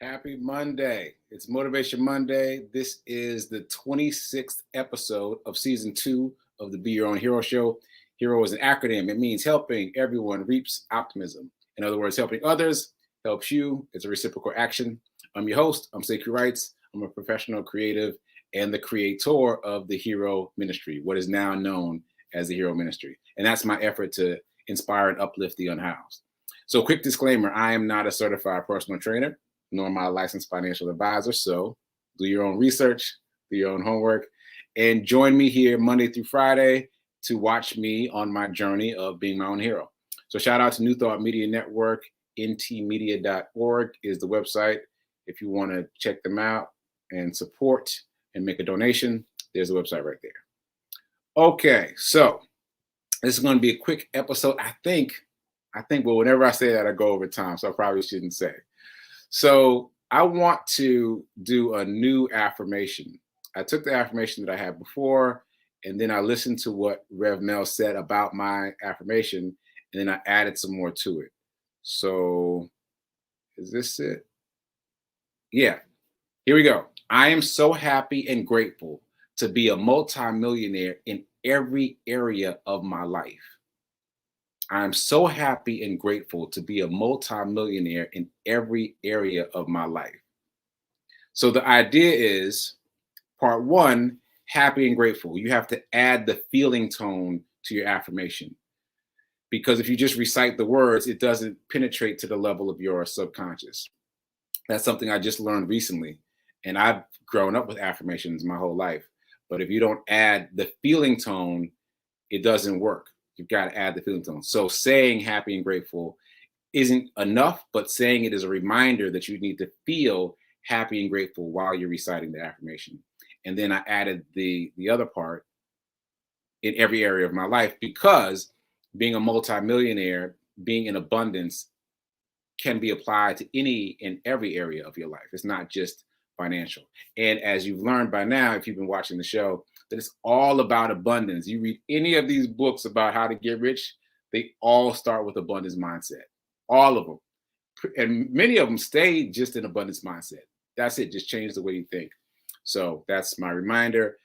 Happy Monday. It's Motivation Monday. This is the 26th episode of season 2 of the Be Your Own Hero show. Hero is an acronym. It means helping everyone reaps optimism. In other words, helping others helps you. It's a reciprocal action. I'm your host. I'm sekouwrites. I'm a professional creative and the creator of the Hero Ministry, what is now known as the Hero Ministry. And that's my effort to inspire and uplift the unhoused. So quick disclaimer, I am not a certified personal trainer, nor am I a licensed financial advisor. So do your own research, do your own homework, and join me here Monday through Friday to watch me on my journey of being my own hero. So shout out to New Thought Media Network. ntmedia.org is the website. If you want to check them out and support and make a donation, there's the website right there. Okay, so this is going to be a quick episode. I think, well, whenever I say that, I go over time, so I probably shouldn't say. So I want to do a new affirmation. I took the affirmation that I had before, and then I listened to what Rev Mel said about my affirmation, and then I added some more to it. So is this it? Yeah, here we go. I am so happy and grateful to be a multimillionaire in every area of my life. I'm so happy and grateful to be a multimillionaire in every area of my life. So the idea is, part one, happy and grateful. You have to add the feeling tone to your affirmation. Because if you just recite the words, it doesn't penetrate to the level of your subconscious. That's something I just learned recently. And I've grown up with affirmations my whole life. But if you don't add the feeling tone, it doesn't work. You've got to add the feeling tone. So saying happy and grateful isn't enough, but saying it is a reminder that you need to feel happy and grateful while you're reciting the affirmation. And then I added the other part in every area of my life, because being a multimillionaire, being in abundance, can be applied to any and every area of your life. It's not just financial. And as you've learned by now, if you've been watching the show, that it's all about abundance. You read any of these books about how to get rich, they all start with abundance mindset. All of them. And many of them stay just in abundance mindset. That's it. Just change the way you think. So that's my reminder.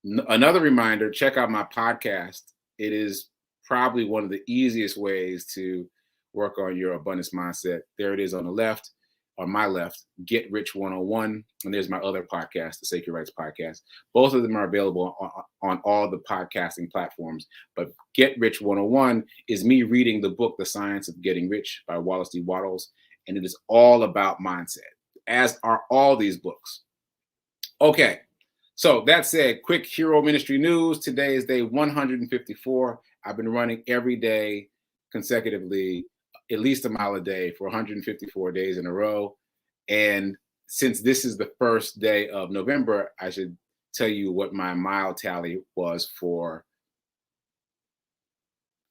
Another reminder, check out my podcast. It is probably one of the easiest ways to work on your abundance mindset. There it is on the left, on my left, Get Rich 101. And there's my other podcast, the sekouwrites podcast. Both of them are available on all the podcasting platforms. But Get Rich 101 is me reading the book, The Science of Getting Rich by Wallace D. Wattles. And it is all about mindset, as are all these books. Okay, so that said, quick Hero Ministry news. Today is day 154. I've been running every day consecutively, at least a mile a day for 154 days in a row. And since this is the first day of November, I should tell you what my mile tally was for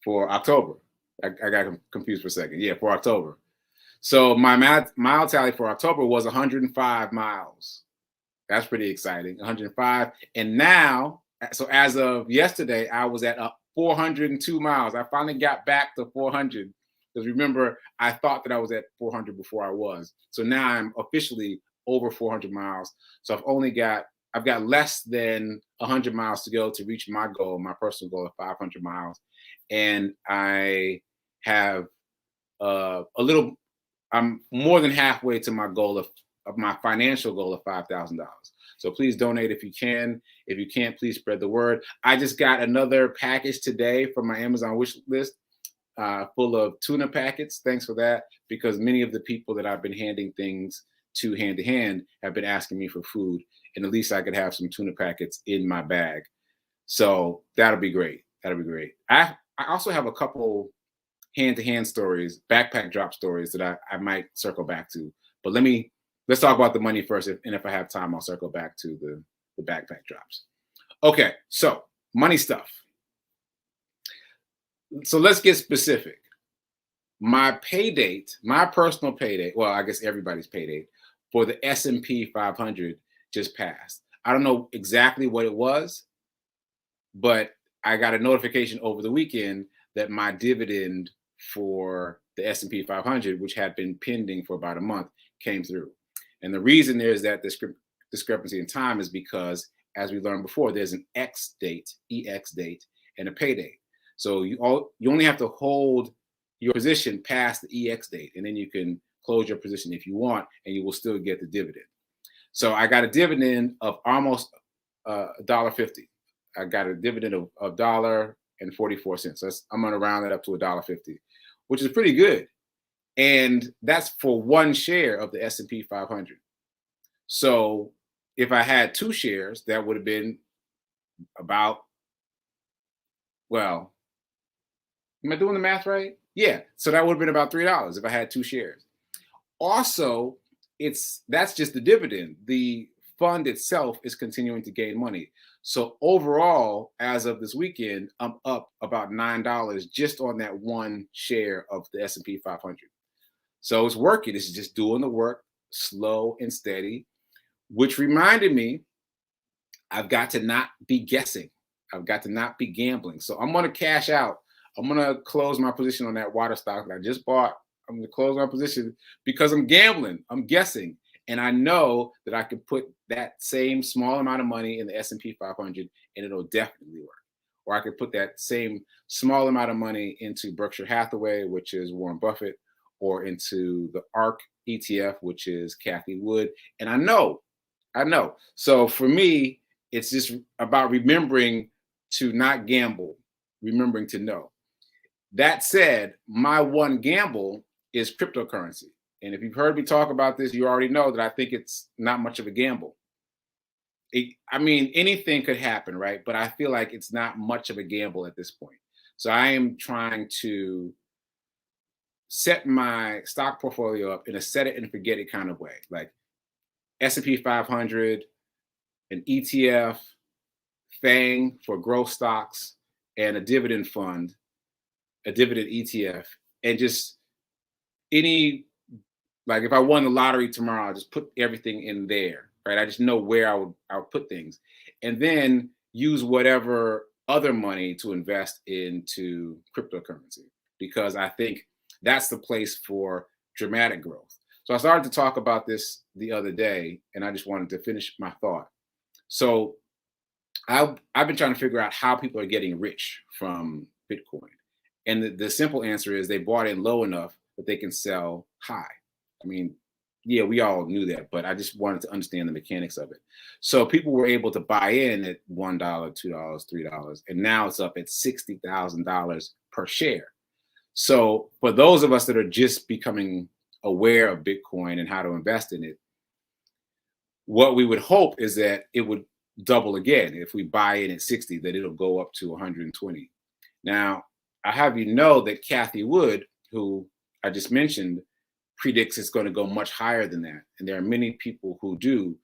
October. I got confused for a second. Yeah, for October. So my mile tally for October was 105 miles. That's pretty exciting, 105. And now, so as of yesterday, I was at 402 miles. I finally got back to 400. Because remember, I thought that I was at 400 before I was. So now I'm officially over 400 miles. So I've got less than 100 miles to go to reach my goal, my personal goal of 500 miles. And I have I'm more than halfway to my goal of my financial goal of $5,000. So please donate if you can. If you can't, please spread the word. I just got another package today from my Amazon wish list full of tuna packets. Thanks for that, because many of the people that I've been handing things to hand have been asking me for food, and at least I could have some tuna packets in my bag. So that'll be great. That'll be great. I also have a couple hand-to-hand stories, backpack drop stories that I might circle back to. But let's talk about the money first. And if I have time, I'll circle back to the backpack drops. Okay, so money stuff. So let's get specific. My pay date, my personal pay date, well, I guess everybody's pay date for the S&P 500 just passed. I don't know exactly what it was, but I got a notification over the weekend that my dividend for the S&P 500, which had been pending for about a month, came through. And the reason there's that discrepancy in time is because, as we learned before, there's an X date, EX date, and a pay date. So you only have to hold your position past the EX date, and then you can close your position if you want, and you will still get the dividend. So I got a dividend of almost $1.50. I got a dividend of $1.44. So I'm going to round it up to $1.50, which is pretty good. And that's for one share of the S&P 500. So if I had 2 shares, that would have been about, well, am I doing the math right? Yeah. So that would have been about $3 if I had 2 shares. Also, that's just the dividend. The fund itself is continuing to gain money. So overall, as of this weekend, I'm up about $9 just on that one share of the S&P 500. So it's working. It's just doing the work, slow and steady, which reminded me, I've got to not be guessing. I've got to not be gambling. So I'm going to cash out. I'm going to close my position on that water stock that I just bought. I'm going to close my position because I'm gambling. I'm guessing. And I know that I can put that same small amount of money in the S&P 500 and it'll definitely work. Or I could put that same small amount of money into Berkshire Hathaway, which is Warren Buffett, or into the ARK ETF, which is Cathie Wood. And I know. So for me, it's just about remembering to not gamble, remembering to know. That said, my one gamble is cryptocurrency. And if you've heard me talk about this, you already know that I think it's not much of a gamble. I mean, anything could happen, right? But I feel like it's not much of a gamble at this point. So I am trying to set my stock portfolio up in a set it and forget it kind of way, like S&P 500, an ETF, FANG for growth stocks, and a dividend fund, a dividend ETF, and just like if I won the lottery tomorrow, I'll just put everything in there, right? I just know where I would put things, and then use whatever other money to invest into cryptocurrency, because I think that's the place for dramatic growth. So I started to talk about this the other day, and I just wanted to finish my thought. So I've been trying to figure out how people are getting rich from Bitcoin. And the simple answer is they bought in low enough that they can sell high. I mean, yeah, we all knew that, but I just wanted to understand the mechanics of it. So people were able to buy in at $1, $2, $3, and now it's up at $60,000 per share. So for those of us that are just becoming aware of Bitcoin and how to invest in it, what we would hope is that it would double again. If we buy in at 60, that it'll go up to 120. Now, I have you know that Cathie Wood, who I just mentioned, predicts it's going to go much higher than that. And there are many people who do.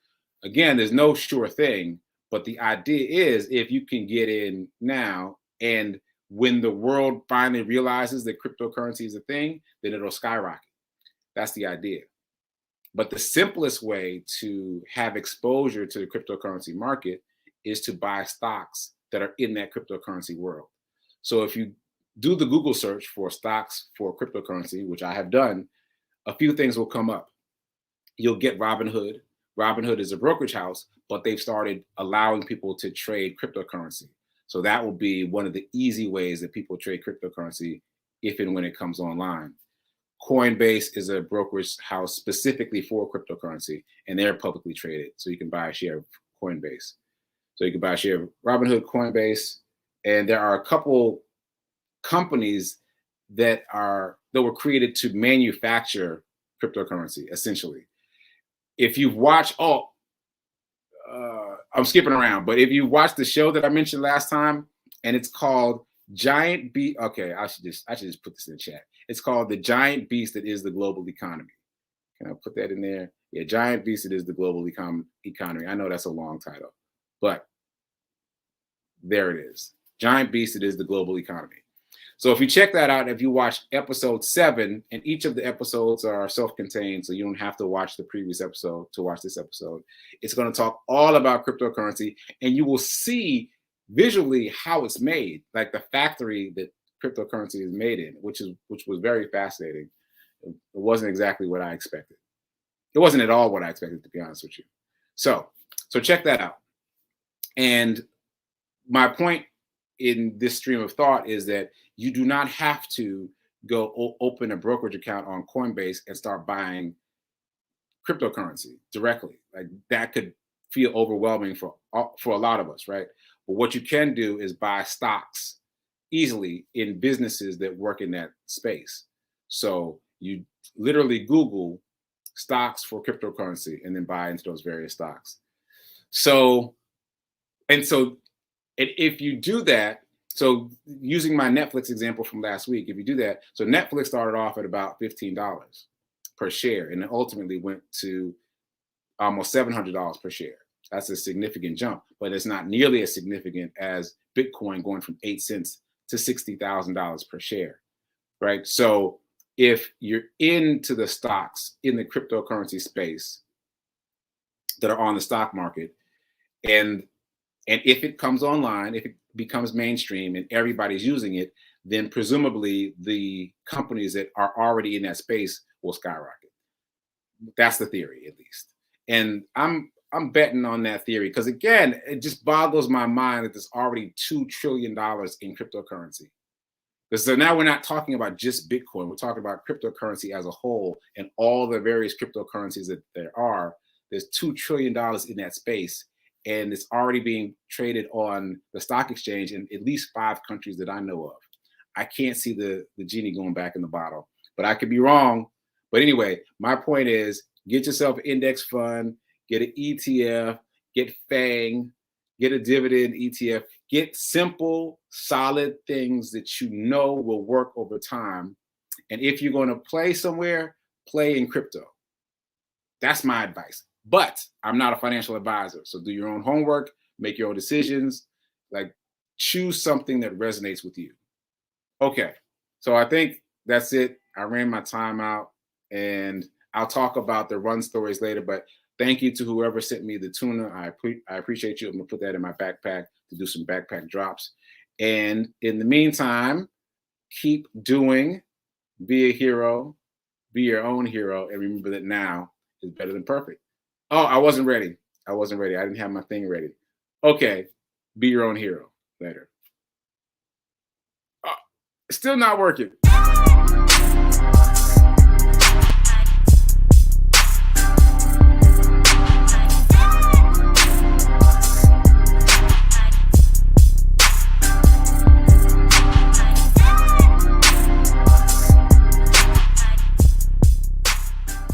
Again, there's no sure thing, but the idea is if you can get in now, and when the world finally realizes that cryptocurrency is a thing, then it'll skyrocket. That's the idea. But the simplest way to have exposure to the cryptocurrency market is to buy stocks that are in that cryptocurrency world. So if you do the Google search for stocks for cryptocurrency, which I have done, a few things will come up. You'll get Robinhood. Robinhood is a brokerage house, but they've started allowing people to trade cryptocurrency. So that will be one of the easy ways that people trade cryptocurrency if and when it comes online. Coinbase is a brokerage house specifically for cryptocurrency, and they're publicly traded. So you can buy a share of Coinbase. So you can buy a share of Robinhood, Coinbase, and there are a couple companies that were created to manufacture cryptocurrency, essentially. If you've watched, I'm skipping around, but if you watched the show that I mentioned last time, and it's called Giant Beast. Okay, I should just put this in the chat. It's called The Giant Beast That Is the Global Economy. Can I put that in there? Yeah, Giant Beast That Is the Global Economy. I know that's a long title, but there it is. Giant Beast That Is the Global Economy. So if you check that out, if you watch episode 7, and each of the episodes are self-contained, so you don't have to watch the previous episode to watch this episode. It's going to talk all about cryptocurrency, and you will see visually how it's made, like the factory that cryptocurrency is made in, which was very fascinating. It wasn't exactly what I expected. It wasn't at all what I expected, to be honest with you. So check that out. And my point in this stream of thought is that you do not have to go open a brokerage account on Coinbase and start buying cryptocurrency directly. Like that could feel overwhelming for a lot of us, right? But what you can do is buy stocks easily in businesses that work in that space. So you literally Google stocks for cryptocurrency and then buy into those various stocks. So if you do that, so using my Netflix example from last week, if you do that, so Netflix started off at about $15 per share and then ultimately went to almost $700 per share. That's a significant jump, but it's not nearly as significant as Bitcoin going from 8 cents to $60,000 per share, right? So if you're into the stocks in the cryptocurrency space that are on the stock market, and if it comes online, if it becomes mainstream and everybody's using it, then presumably the companies that are already in that space will skyrocket. That's the theory, at least. And I'm betting on that theory because, again, it just boggles my mind that there's already $2 trillion in cryptocurrency. So now we're not talking about just Bitcoin. We're talking about cryptocurrency as a whole and all the various cryptocurrencies that there are. There's $2 trillion in that space. And it's already being traded on the stock exchange in at least 5 countries that I know of. I can't see the genie going back in the bottle, but I could be wrong. But anyway, my point is get yourself an index fund, get an ETF, get FANG, get a dividend ETF, get simple, solid things that you know will work over time. And if you're going to play somewhere, play in crypto. That's my advice. But I'm not a financial advisor. So do your own homework, make your own decisions, like choose something that resonates with you. Okay, so I think that's it. I ran my time out and I'll talk about the run stories later, but thank you to whoever sent me the tuna. I appreciate you. I'm gonna put that in my backpack to do some backpack drops. And in the meantime, keep doing, be a hero, be your own hero, and remember that now is better than perfect. Oh, I wasn't ready. I didn't have my thing ready. Okay, be your own hero. Later. Still not working.